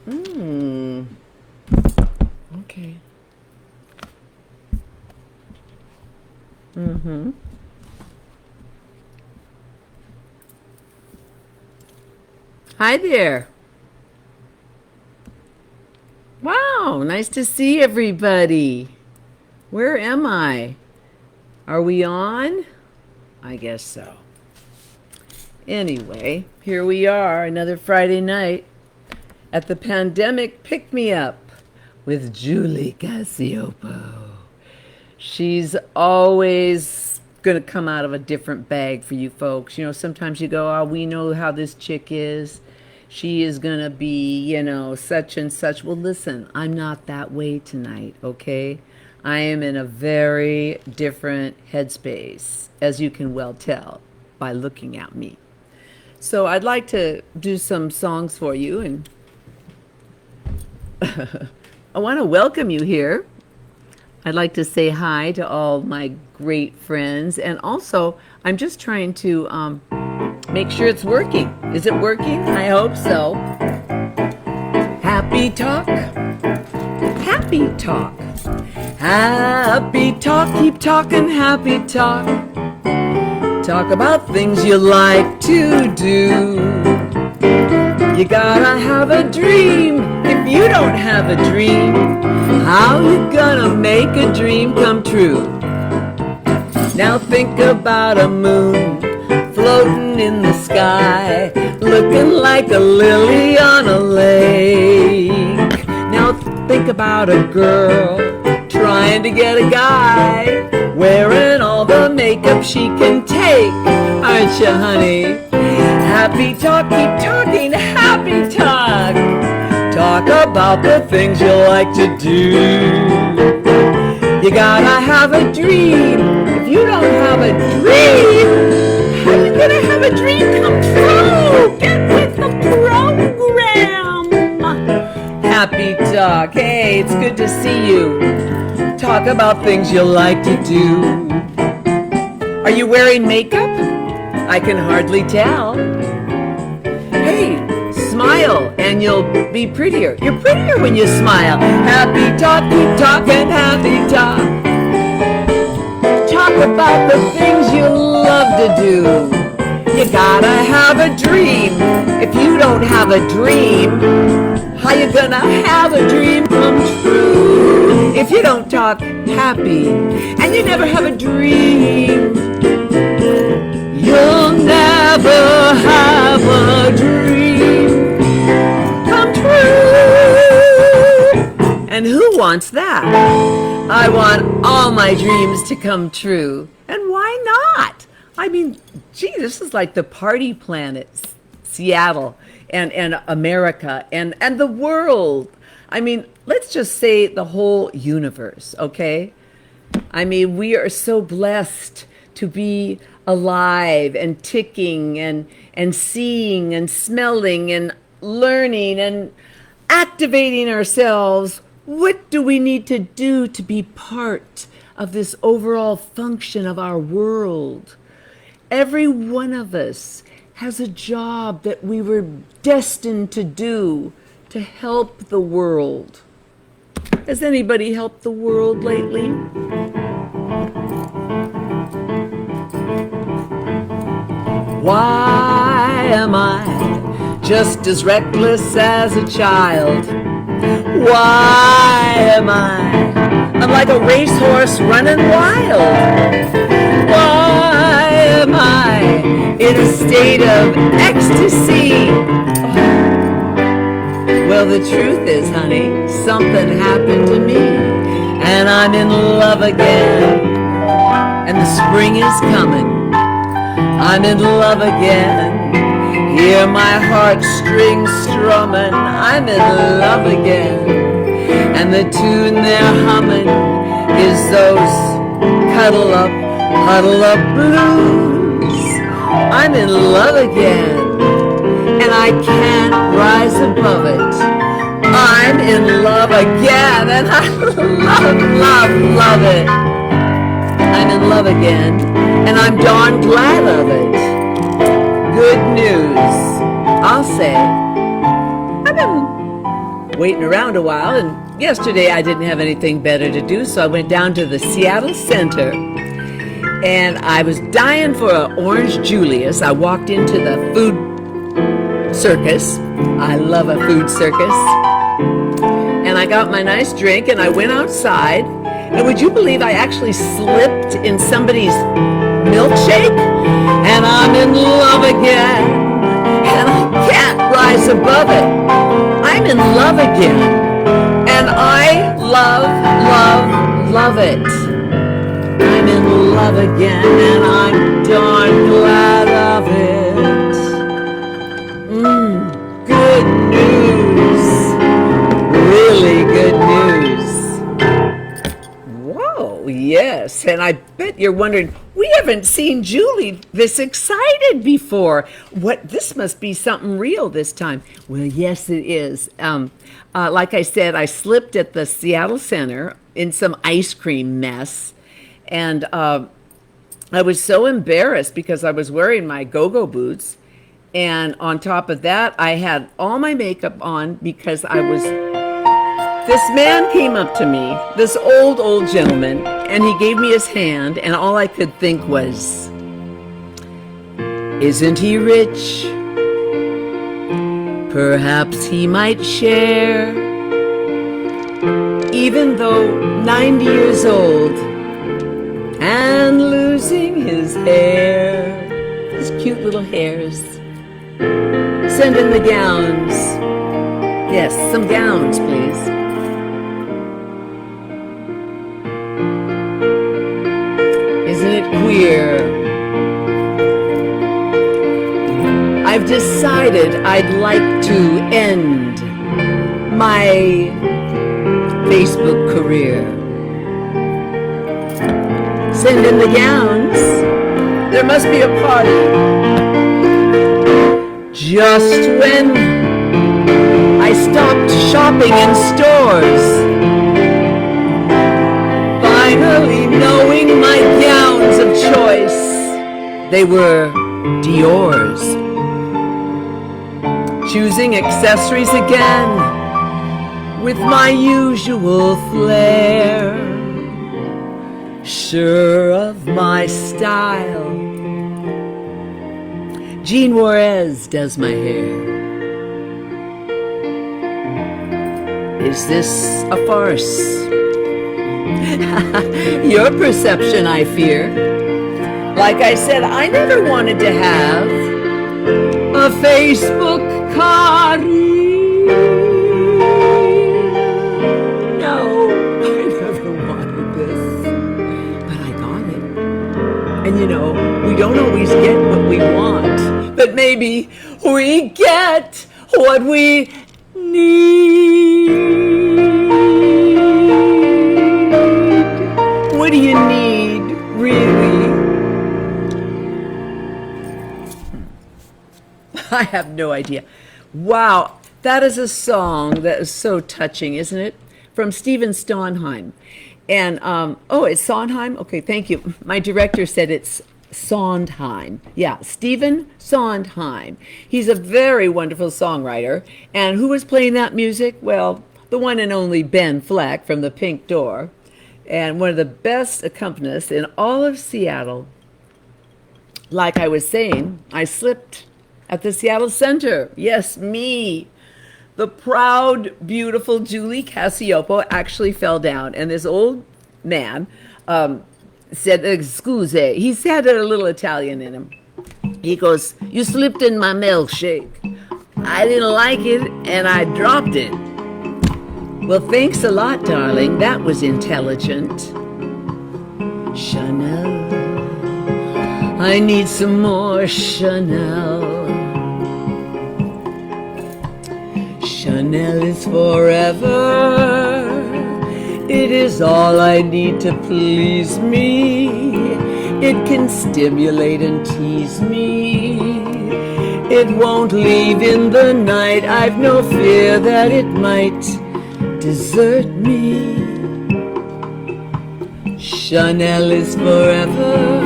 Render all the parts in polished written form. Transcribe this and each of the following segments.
Mm. Okay. Mm-hmm. Hi there. Wow, nice to see everybody. Where am I? Are we on? I guess so. Anyway, here we are, another Friday night at the Pandemic Pick Me Up with Julie Cassiopo. She's always going to come out of a different bag for you folks. You know, sometimes you go, oh, we know how this chick is. She is going to be, such and such. Well, listen, I'm not that way tonight, okay? I am in a very different headspace, as you can well tell by looking at me. So I'd like to do some songs for you, and I want to welcome you here. I'd like to say hi to all my great friends, and also I'm just trying to make sure it's working. Is it working? I hope so. Happy talk, happy talk, happy talk, keep talking happy talk. Talk about things you like to do. You gotta have a dream. If you don't have a dream, how you gonna make a dream come true? Now think about a moon floating in the sky, looking like a lily on a lake. Now think about a girl trying to get a guy, wearing all the makeup she can take. Aren't you, honey? Happy talk, keep talking happy talk. Talk about the things you like to do. You gotta have a dream. If you don't have a dream, how you gonna have a dream come true? Get with the program. Happy talk. Hey, it's good to see you. Talk about things you like to do. Are you wearing makeup? I can hardly tell. Hey, smile and you'll be prettier. You're prettier when you smile. Happy talk, keep talking happy talk. Talk about the things you love to do. You gotta have a dream. If you don't have a dream, how you gonna have a dream come true? If you don't talk happy and you never have a dream, you'll never have a dream come true. And who wants that? I want all my dreams to come true. And why not? I mean, gee, this is like the party planet, Seattle and America and the world. I mean, let's just say the whole universe, okay? I mean, we are so blessed to be alive and ticking and seeing and smelling and learning and activating ourselves. What do we need to do to be part of this overall function of our world? Every one of us has a job that we were destined to do to help the world. Has anybody helped the world lately? Why am I just as reckless as a child? Why am I'm like a racehorse running wild? Why am I in a state of ecstasy? Well, the truth is, honey, something happened to me, and I'm in love again, and the spring is coming. I'm in love again. Hear my heartstrings strumming. I'm in love again, and the tune they're humming is those cuddle up, huddle up blues. I'm in love again, and I can't rise above it. I'm in love again, and I love it. I'm in love again, and I'm darn glad of it. Good news, I'll say. I've been waiting around a while, and yesterday I didn't have anything better to do, so I went down to the Seattle Center, and I was dying for an Orange Julius. I walked into the food circus. I love a food circus. And I got my nice drink, and I went outside, and would you believe I actually slipped in somebody's milkshake? And I'm in love again, and I can't rise above it. I'm in love again, and I love it. I'm in love again, and I'm darn glad of it. Good news. Really good news. Whoa, yes. And I bet you're wondering, we haven't seen Julie this excited before. This must be something real this time. Well, yes, it is. Like I said, I slipped at the Seattle Center in some ice cream mess. And I was so embarrassed because I was wearing my go-go boots. And on top of that, I had all my makeup on because this man came up to me, this old gentleman, and he gave me his hand, and all I could think was, isn't he rich? Perhaps he might share. Even though 90 years old and losing his hair, his cute little hairs. Send in the gowns. Yes, some gowns, please. Isn't it queer? I've decided I'd like to end my Facebook career. Send in the gowns. There must be a party. Just when I stopped shopping in stores, finally knowing my gowns of choice, they were Dior's. Choosing accessories again with my usual flair, sure of my style. Jean Juarez does my hair. Is this a farce? Your perception, I fear. Like I said, I never wanted to have a Facebook career. No, I never wanted this. But I got it. And you know, we don't always get what we want, but maybe we get what we need. What do you need, really? I have no idea. Wow, that is a song that is so touching, isn't it? From Stephen Sondheim. And, oh, it's Sondheim? Okay, thank you. My director said it's Sondheim. Yeah, Stephen Sondheim. He's a very wonderful songwriter. And who was playing that music? Well, the one and only Ben Fleck from the Pink Door. And one of the best accompanists in all of Seattle. Like I was saying, I slipped at the Seattle Center. Yes, me. The proud, beautiful Julie Cassiopo actually fell down. And this old man said, excuse. He said a little Italian in him. He goes, you slipped in my milkshake. I didn't like it, and I dropped it. Well, thanks a lot, darling. That was intelligent. Chanel. I need some more Chanel. Chanel is forever. It is all I need to please me. It can stimulate and tease me. It won't leave in the night. I've no fear that it might desert me. Chanel is forever.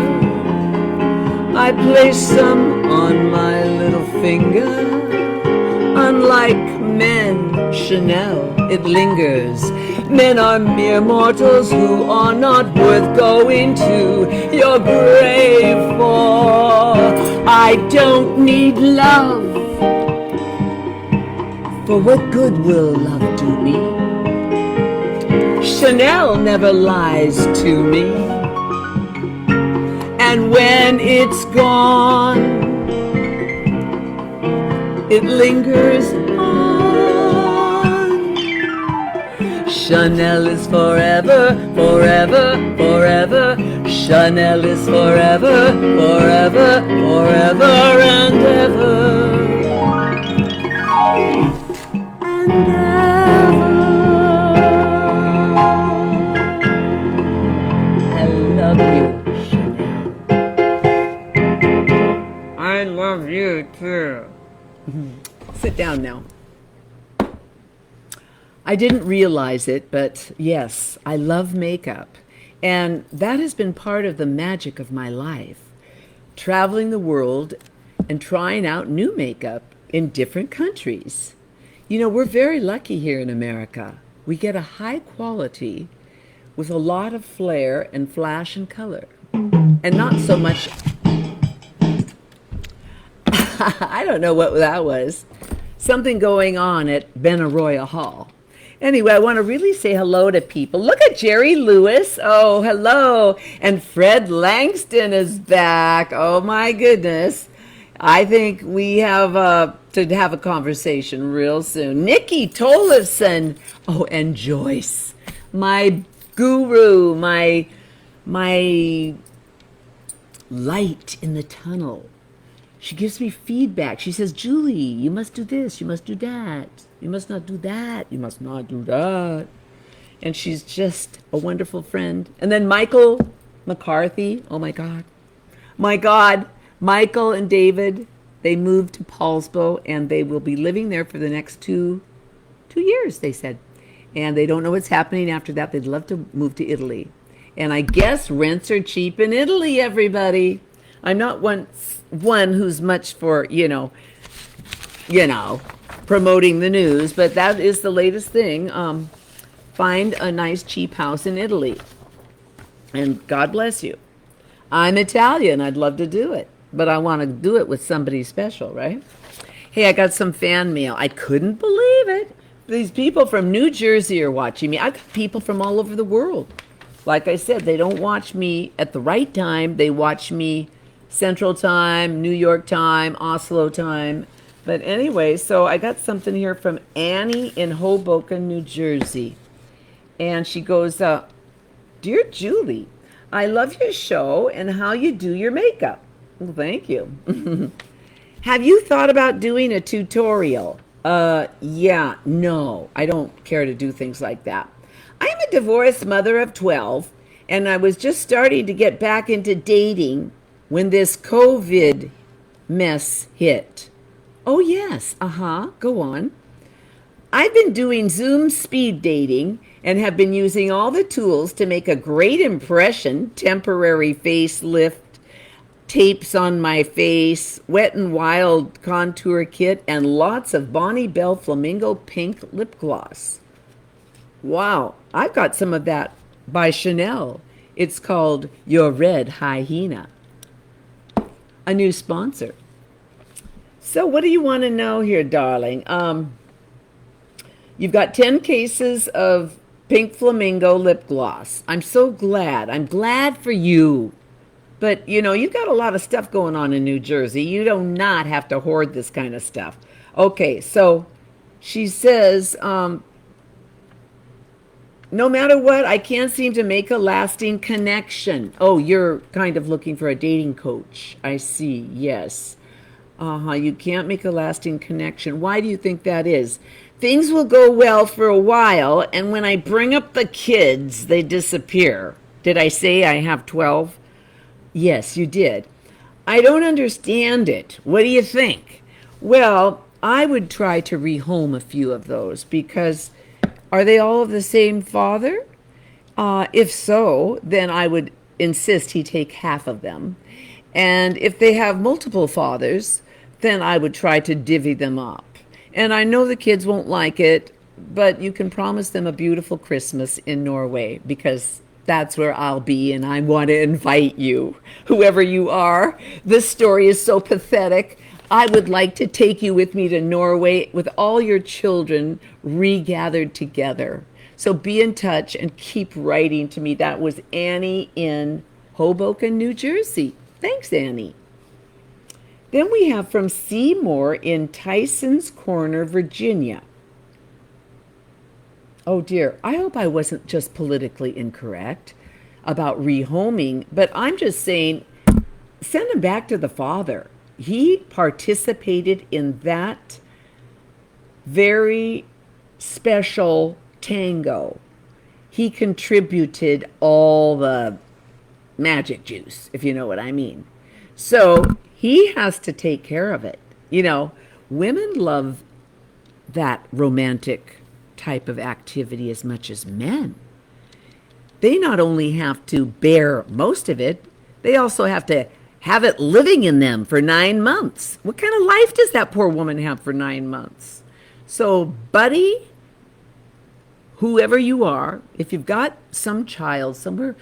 I place some on my little finger. Unlike men, Chanel, it lingers. Men are mere mortals who are not worth going to your grave for. I don't need love, for what good will love do me? Chanel never lies to me, and when it's gone, it lingers on. Chanel is forever, forever, forever. Chanel is forever, forever, forever and ever. And ever. I love you, Chanel. I love you too. Sit down now. I didn't realize it, but yes, I love makeup. And that has been part of the magic of my life. Traveling the world and trying out new makeup in different countries. You know, we're very lucky here in America. We get a high quality with a lot of flair and flash and color. And not so much... I don't know what that was. Something going on at Benaroya Hall. Anyway, I want to really say hello to people. Look at Jerry Lewis. Oh, hello. And Fred Langston is back. Oh, my goodness. I think we have to have a conversation real soon. Nikki Tollefson. Oh, and Joyce. My guru, my light in the tunnel. She gives me feedback. She says, Julie, you must do this. You must do that. You must not do that. You must not do that. And she's just a wonderful friend. And then Michael McCarthy. Oh, my God. My God. Michael and David, they moved to Paulsbo, and they will be living there for the next two years, they said. And they don't know what's happening after that. They'd love to move to Italy. And I guess rents are cheap in Italy, everybody. I'm not one who's much for, you know, promoting the news, but that is the latest thing. Find a nice cheap house in Italy. And God bless you. I'm Italian. I'd love to do it, but I want to do it with somebody special, right? Hey, I got some fan mail. I couldn't believe it. These people from New Jersey are watching me. I got people from all over the world. Like I said, they don't watch me at the right time. They watch me Central Time, New York time, Oslo time. But anyway, so I got something here from Annie in Hoboken, New Jersey. And she goes, Dear Julie, I love your show and how you do your makeup. Well, thank you. Have you thought about doing a tutorial? Yeah, no, I don't care to do things like that. I'm a divorced mother of 12, and I was just starting to get back into dating when this COVID mess hit. Oh, yes. Go on. I've been doing Zoom speed dating and have been using all the tools to make a great impression, temporary facelift, tapes on my face, Wet n Wild contour kit, and lots of Bonnie Bell Flamingo pink lip gloss. Wow, I've got some of that by Chanel. It's called Your Red Hyena. A new sponsor. So what do you want to know here, darling? You've got 10 cases of pink flamingo lip gloss. I'm so glad. I'm glad for you. But, you know, you've got a lot of stuff going on in New Jersey. You do not have to hoard this kind of stuff. Okay, so she says, no matter what, I can't seem to make a lasting connection. Oh, you're kind of looking for a dating coach. I see, yes. You can't make a lasting connection. Why do you think that is? Things will go well for a while, and when I bring up the kids, they disappear. Did I say I have 12? Yes, you did. I don't understand it. What do you think? Well, I would try to rehome a few of those because are they all of the same father? If so, then I would insist he take half of them. And if they have multiple fathers, then I would try to divvy them up. And I know the kids won't like it, but you can promise them a beautiful Christmas in Norway because that's where I'll be and I want to invite you, whoever you are. This story is so pathetic. I would like to take you with me to Norway with all your children regathered together. So be in touch and keep writing to me. That was Annie in Hoboken, New Jersey. Thanks, Annie. Then we have from Seymour in Tyson's Corner, Virginia. Oh dear, I hope I wasn't just politically incorrect about rehoming, but I'm just saying send him back to the father. He participated in that very special tango. He contributed all the magic juice, if you know what I mean. So he has to take care of it. You know, women love that romantic type of activity as much as men. They not only have to bear most of it, they also have to have it living in them for 9 months. What kind of life does that poor woman have for 9 months? So, buddy, whoever you are, if you've got some child somewhere,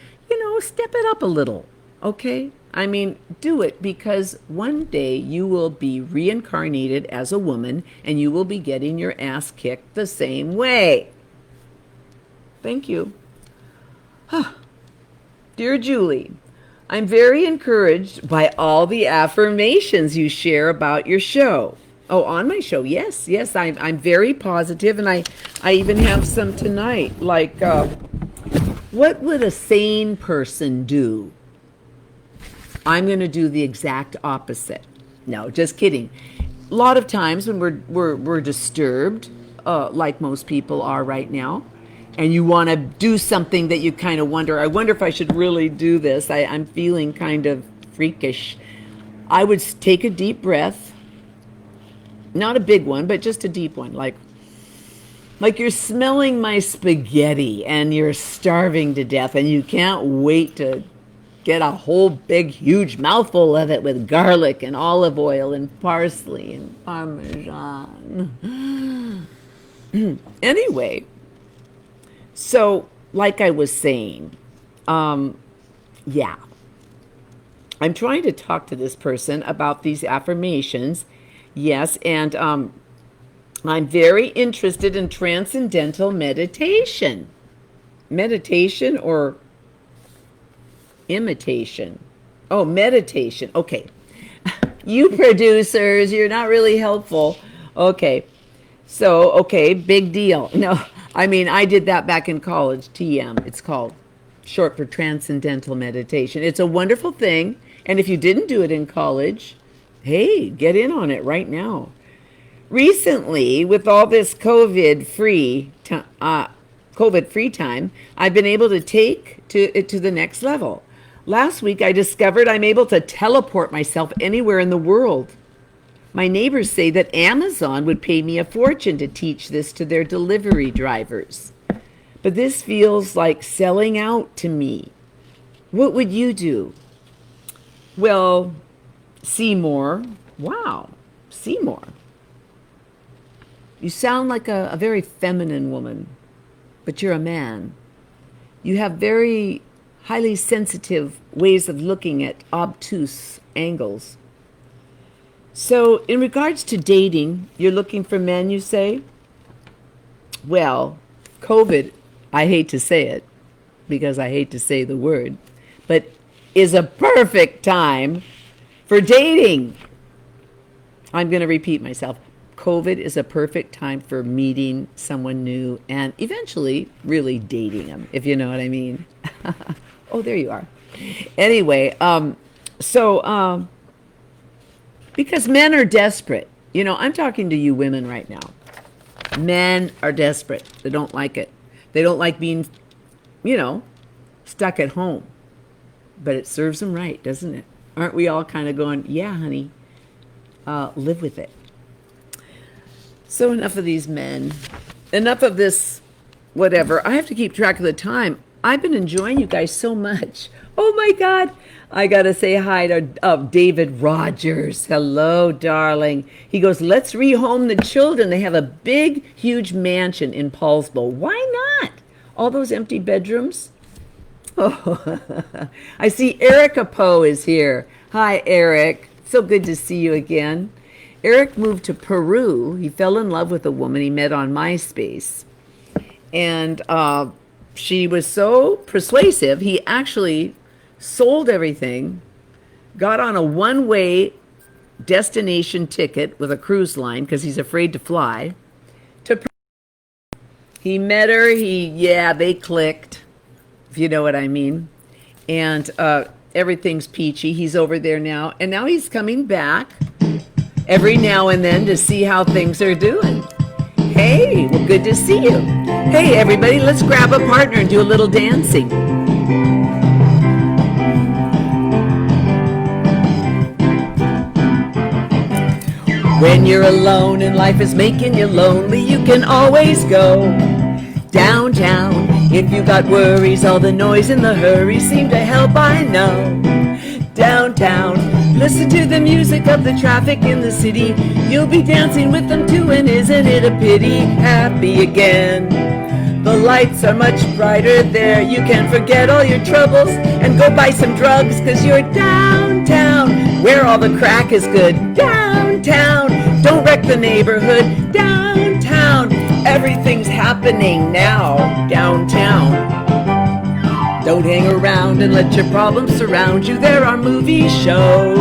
step it up a little, okay? I mean, do it because one day you will be reincarnated as a woman and you will be getting your ass kicked the same way. Thank you. Dear Julie, I'm very encouraged by all the affirmations you share about your show. Oh, on my show, yes, I'm very positive, and I even have some tonight, like, what would a sane person do? I'm going to do the exact opposite. No, just kidding. A lot of times when we're disturbed, like most people are right now, and you want to do something that you kind of wonder, I wonder if I should really do this. I'm feeling kind of freakish. I would take a deep breath, not a big one, but just a deep one, like you're smelling my spaghetti and you're starving to death and you can't wait to get a whole big huge mouthful of it with garlic and olive oil and parsley and parmesan. Anyway, so like I was saying, yeah, I'm trying to talk to this person about these affirmations. Yes, and I'm very interested in transcendental meditation. Meditation or imitation? Oh, meditation. Okay. You producers, you're not really helpful. Okay. So, okay, big deal. No, I mean, I did that back in college, TM. It's called, short for transcendental meditation. It's a wonderful thing. And if you didn't do it in college, hey, get in on it right now. Recently, with all this COVID-free time, I've been able to take it to the next level. Last week, I discovered I'm able to teleport myself anywhere in the world. My neighbors say that Amazon would pay me a fortune to teach this to their delivery drivers. But this feels like selling out to me. What would you do? Well, Seymour. Wow, Seymour. You sound like a very feminine woman, but you're a man. You have very highly sensitive ways of looking at obtuse angles. So in regards to dating, you're looking for men, you say? Well, COVID, I hate to say it, because I hate to say the word, but is a perfect time for dating. I'm going to repeat myself. COVID is a perfect time for meeting someone new and eventually really dating them, if you know what I mean. Oh, there you are. Anyway, because men are desperate. You know, I'm talking to you women right now. Men are desperate. They don't like it. They don't like being, stuck at home. But it serves them right, doesn't it? Aren't we all kind of going, yeah, honey, live with it. So enough of these men. Enough of this whatever. I have to keep track of the time. I've been enjoying you guys so much. Oh my God. I got to say hi to David Rogers. Hello, darling. He goes, let's rehome the children. They have a big, huge mansion in Paulsbo. Why not? All those empty bedrooms. Oh, I see Erica Poe is here. Hi, Eric. So good to see you again. Eric moved to Peru. He fell in love with a woman he met on MySpace. And she was so persuasive, he actually sold everything, got on a one-way destination ticket with a cruise line because he's afraid to fly. He met her, they clicked, if you know what I mean. And everything's peachy. He's over there now. And now he's coming back every now and then to see how things are doing. Hey, well, good to see you. Hey, everybody, let's grab a partner and do a little dancing. When you're alone and life is making you lonely, you can always go downtown. If you got worries, all the noise and the hurry seem to help, I know. Downtown, listen to the music of the traffic in the city. You'll be dancing with them too, and isn't it a pity? Happy again. The lights are much brighter there. You can forget all your troubles and go buy some drugs, 'cause you're downtown, where all the crack is good. Downtown, don't wreck the neighborhood. Downtown, everything's happening now. Downtown. Don't hang around and let your problems surround you. There are movie shows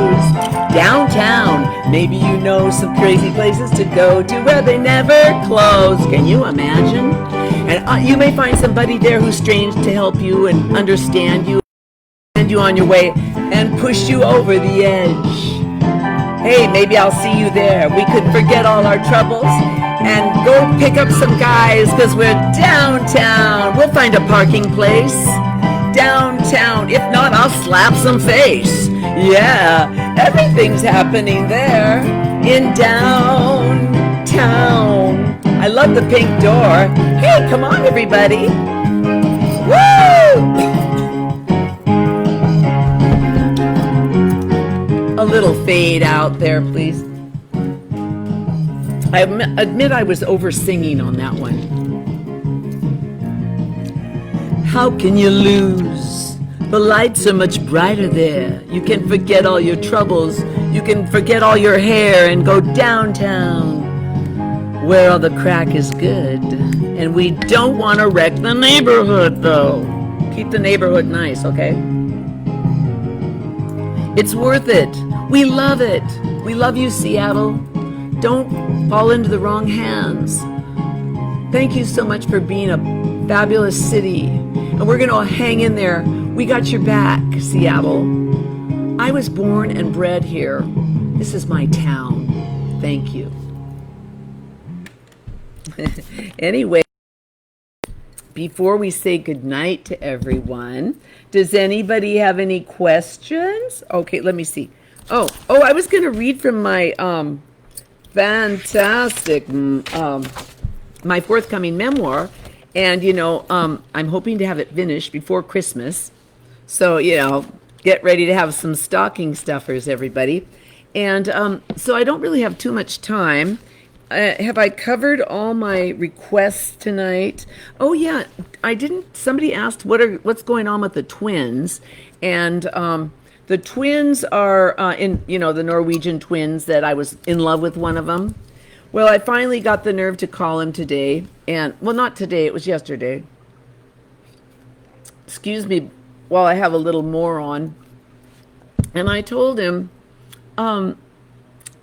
downtown. Maybe you know some crazy places to go to where they never close. Can you imagine? And you may find somebody there who's strange to help you and understand you, send you on your way, and push you over the edge. Hey, maybe I'll see you there. We could forget all our troubles and go pick up some guys, 'cause we're downtown. We'll find a parking place downtown. If not, I'll slap some face. Yeah, everything's happening there in downtown. I love the pink door. Hey, come on, everybody. Woo! A little fade out there, please. I admit I was over singing on that one. How can you lose? The lights are much brighter there. You can forget all your troubles. You can forget all your hair and go downtown, where all the crack is good. And we don't want to wreck the neighborhood, though. Keep the neighborhood nice, okay? It's worth it. We love it. We love you, Seattle. Don't fall into the wrong hands. Thank you so much for being a fabulous city. And we're going to hang in there. We got your back, Seattle. I was born and bred here. This is my town. Thank you. Anyway, before we say goodnight to everyone, does anybody have any questions? Okay, let me see. Oh, I was going to read from my fantastic, my forthcoming memoir. And, I'm hoping to have it finished before Christmas. So, get ready to have some stocking stuffers, everybody. And so I don't really have too much time. Have I covered all my requests tonight? Oh, yeah, I didn't. Somebody asked what's going on with the twins. And the twins are the Norwegian twins that I was in love with one of them. Well, I finally got the nerve to call him today, not today, it was yesterday. Excuse me while I have a little more on. And I told him, I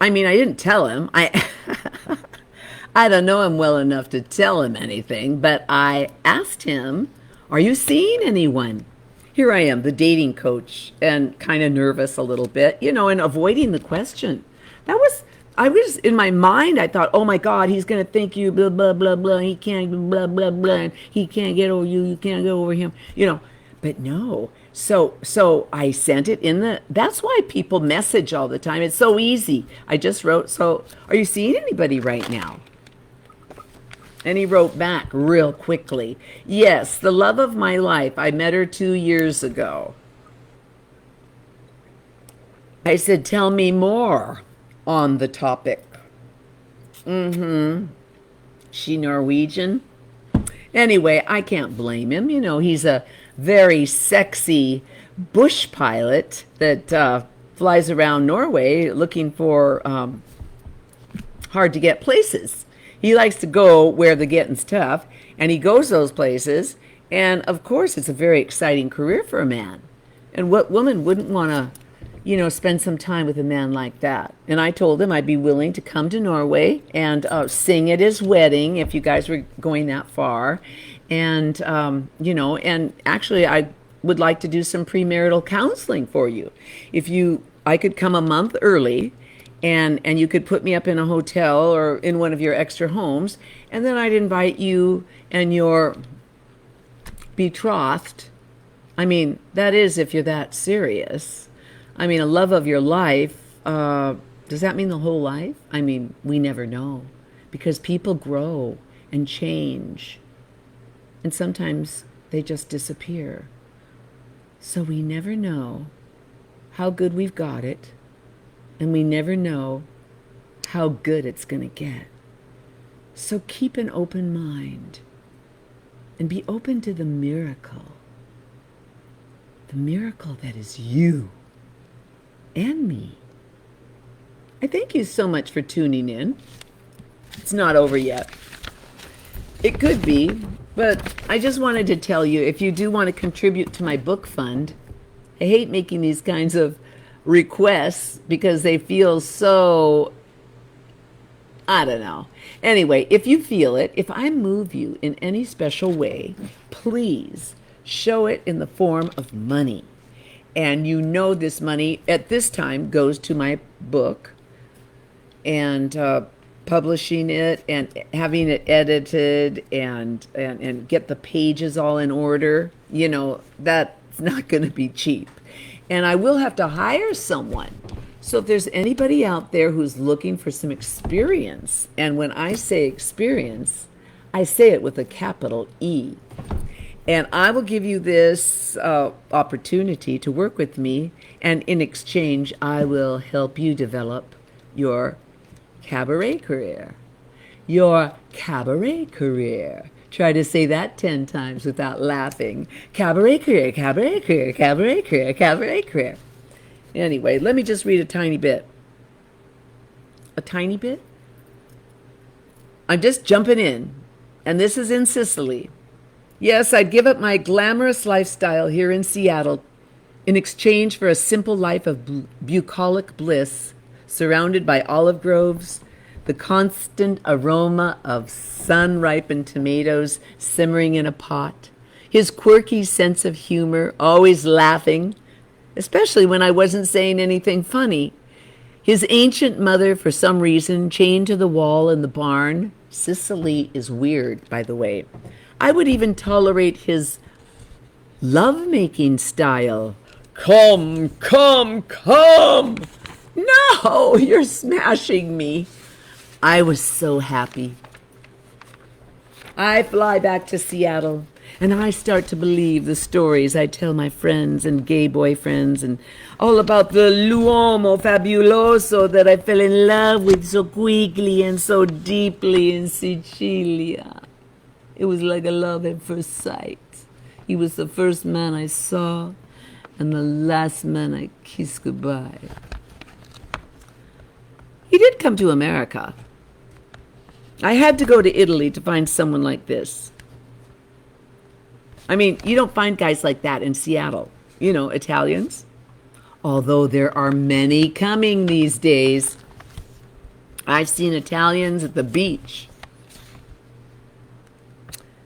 didn't tell him. I don't know him well enough to tell him anything, but I asked him, are you seeing anyone? Here I am, the dating coach, and kind of nervous a little bit, and avoiding the question. I was in my mind, I thought, oh my God, he's going to think you blah, blah, blah, blah. He can't blah, blah, blah. And he can't get over you. You can't go over him, but no. So I sent it that's why people message all the time. It's so easy. I just wrote, so are you seeing anybody right now? And he wrote back real quickly. Yes, the love of my life. I met her 2 years ago. I said, tell me more on the topic. She Norwegian? Anyway, I can't blame him. You know, he's a very sexy bush pilot that flies around Norway looking for hard to get places. He likes to go where the getting's tough, and he goes those places. And of course, it's a very exciting career for a man. And what woman wouldn't want to, spend some time with a man like that? And I told him I'd be willing to come to Norway and sing at his wedding if you guys were going that far. And, and actually I would like to do some premarital counseling for you. I could come a month early and you could put me up in a hotel or in one of your extra homes. And then I'd invite you and your betrothed. I mean, that is if you're that serious. I mean, a love of your life, does that mean the whole life? I mean, we never know, because people grow and change, and sometimes they just disappear. So we never know how good we've got it, and we never know how good it's going to get. So keep an open mind and be open to the miracle that is you and me. I thank you so much for tuning in. It's not over yet. It could be, but I just wanted to tell you, if you do want to contribute to my book fund, I hate making these kinds of requests because they feel so, I don't know. Anyway, if you feel it, if I move you in any special way, please show it in the form of money. And this money at this time goes to my book and publishing it and having it edited and get the pages all in order. That's not going to be cheap. And I will have to hire someone. So if there's anybody out there who's looking for some experience, and when I say experience, I say it with a capital E. And I will give you this opportunity to work with me, and in exchange, I will help you develop your cabaret career. Your cabaret career. Try to say that 10 times without laughing. Cabaret career, cabaret career, cabaret career, cabaret career. Anyway, let me just read a tiny bit. A tiny bit? I'm just jumping in, and this is in Sicily. Yes, I'd give up my glamorous lifestyle here in Seattle in exchange for a simple life of bucolic bliss, surrounded by olive groves, the constant aroma of sun-ripened tomatoes simmering in a pot, his quirky sense of humor, always laughing, especially when I wasn't saying anything funny, his ancient mother, for some reason, chained to the wall in the barn. Sicily is weird, by the way. I would even tolerate his love-making style. Come, come, come! No, you're smashing me. I was so happy. I fly back to Seattle, and I start to believe the stories I tell my friends and gay boyfriends, and all about the l'uomo fabuloso that I fell in love with so quickly and so deeply in Sicilia. It was like a love at first sight. He was the first man I saw and the last man I kissed goodbye. He did come to America. I had to go to Italy to find someone like this. I mean, you don't find guys like that in Seattle. Italians. Although there are many coming these days. I've seen Italians at the beach.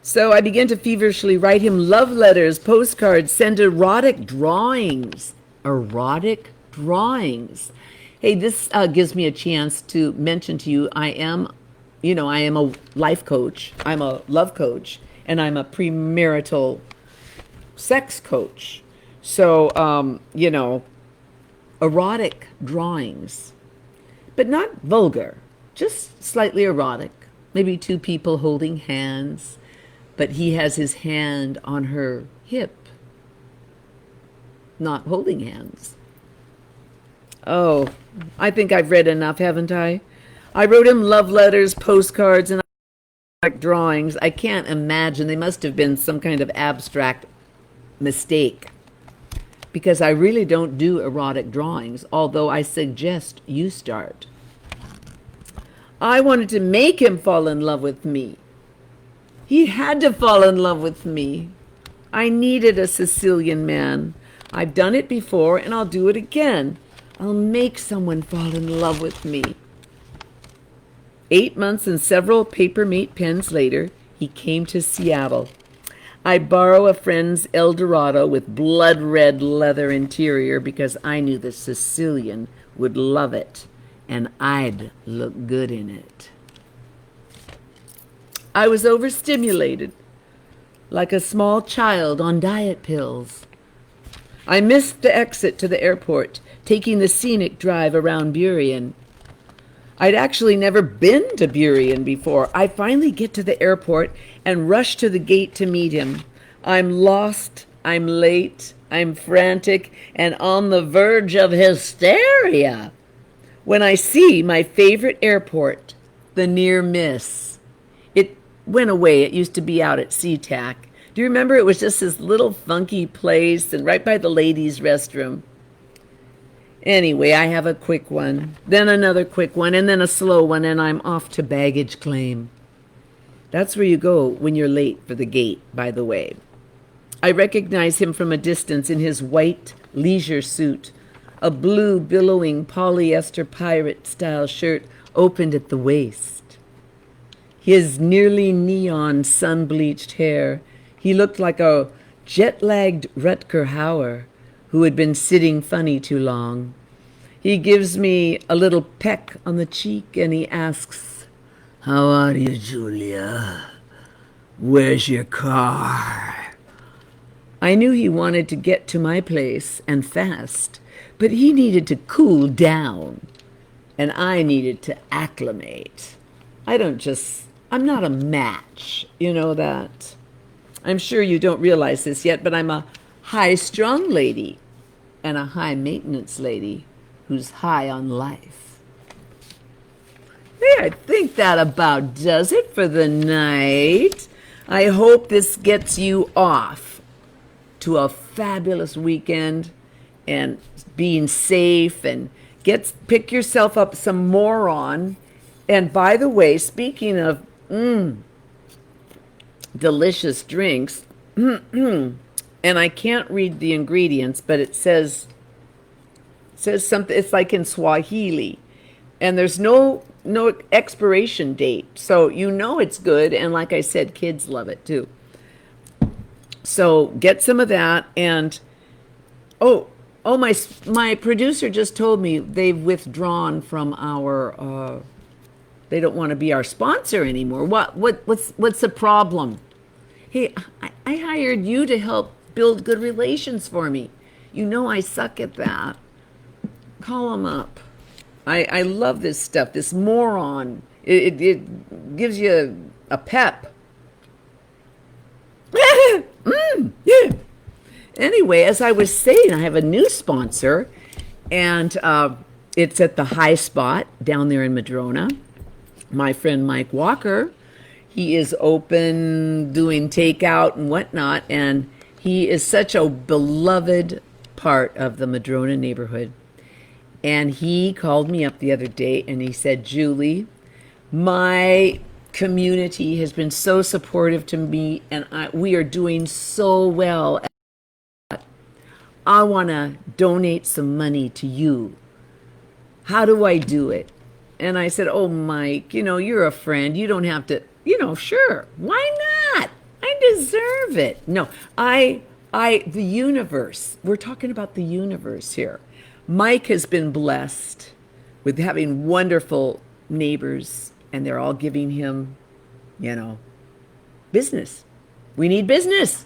So I began to feverishly write him love letters, postcards, send erotic drawings. Erotic drawings. Hey, this gives me a chance to mention to you, I am a life coach. I'm a love coach, and I'm a premarital sex coach. So, erotic drawings, but not vulgar, just slightly erotic. Maybe two people holding hands, but he has his hand on her hip, not holding hands. Oh, I think I've read enough, haven't I? I wrote him love letters, postcards, and abstract drawings. I can't imagine. They must have been some kind of abstract mistake because I really don't do erotic drawings, although I suggest you start. I wanted to make him fall in love with me. He had to fall in love with me. I needed a Sicilian man. I've done it before and I'll do it again. I'll make someone fall in love with me. 8 months and several paper mate pens later, he came to Seattle. I borrow a friend's Eldorado with blood red leather interior because I knew the Sicilian would love it and I'd look good in it. I was overstimulated, like a small child on diet pills. I missed the exit to the airport, taking the scenic drive around Burien. I'd actually never been to Burien before. I finally get to the airport and rush to the gate to meet him. I'm lost, I'm late, I'm frantic, and on the verge of hysteria when I see my favorite airport, the near miss. It went away. It used to be out at SeaTac. Do you remember? It was just this little funky place and right by the ladies' restroom. Anyway, I have a quick one, then another quick one, and then a slow one, and I'm off to baggage claim. That's where you go when you're late for the gate, by the way. I recognize him from a distance in his white leisure suit, a blue billowing polyester pirate-style shirt opened at the waist. His nearly neon sun-bleached hair, he looked like a jet-lagged Rutger Hauer who had been sitting funny too long. He gives me a little peck on the cheek and he asks, "How are you, Julia? Where's your car?" I knew he wanted to get to my place and fast, but he needed to cool down and I needed to acclimate. I'm not a match, you know that. I'm sure you don't realize this yet, but I'm a high-strung lady and a high-maintenance lady who's high on life. Hey, I think that about does it for the night. I hope this gets you off to a fabulous weekend and being safe and pick yourself up some moron. And by the way, speaking of delicious drinks, and I can't read the ingredients, but it says something. It's like in Swahili, and there's no expiration date, so you know it's good. And like I said, kids love it too. So get some of that. And my producer just told me they've withdrawn from our. They don't want to be our sponsor anymore. What's the problem? Hey, I hired you to help build good relations for me. You know I suck at that. Call them up. I love this stuff, this moron. It gives you a pep. Yeah. Anyway, as I was saying, I have a new sponsor, and it's at the High Spot down there in Madrona. My friend Mike Walker, he is open doing takeout and whatnot, and he is such a beloved part of the Madrona neighborhood. And he called me up the other day and he said, "Julie, my community has been so supportive to me and we are doing so well. I want to donate some money to you. How do I do it?" And I said, "Oh, Mike, you're a friend. You don't have to, sure. Why not? I deserve it." No, the universe. We're talking about the universe here. Mike has been blessed with having wonderful neighbors, and they're all giving him, business. We need business.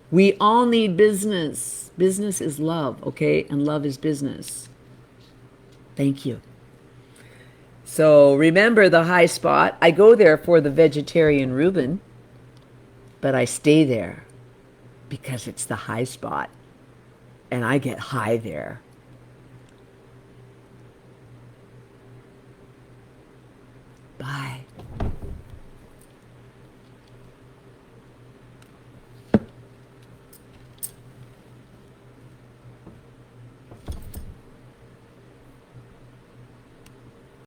We all need business. Business is love, okay? And love is business. Thank you. So remember the High Spot. I go there for the vegetarian Reuben, but I stay there because it's the High Spot, and I get high there.